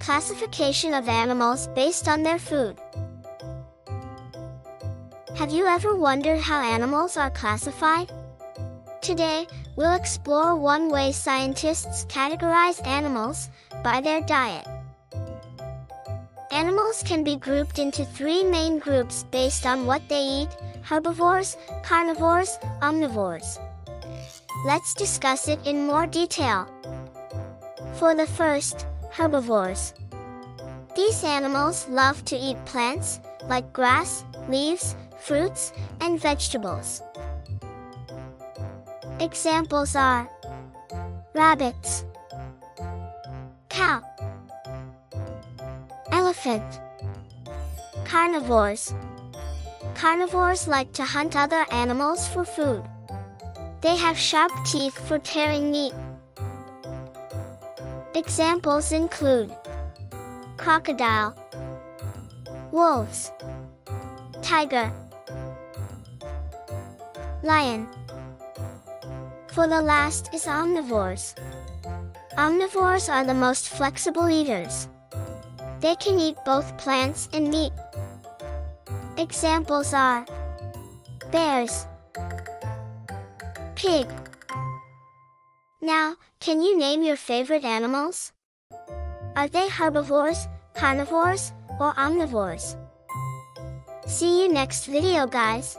Classification of animals based on their food. Have you ever wondered how animals are classified? Today, we'll explore one way scientists categorize animals: by their diet. Animals can be grouped into three main groups based on what they eat: herbivores, carnivores, omnivores. Let's discuss it in more detail. For the first, herbivores. These animals love to eat plants, like grass, leaves, fruits, and vegetables. Examples are rabbits, cow, elephant. Carnivores. Carnivores like to hunt other animals for food. They have sharp teeth for tearing meat. Examples include crocodile, wolves, tiger, lion. For the last is omnivores. Omnivores are the most flexible eaters. They can eat both plants and meat. Examples are bears, pig. Now, can you name your favorite animals? Are they herbivores, carnivores, or omnivores? See you next video, guys.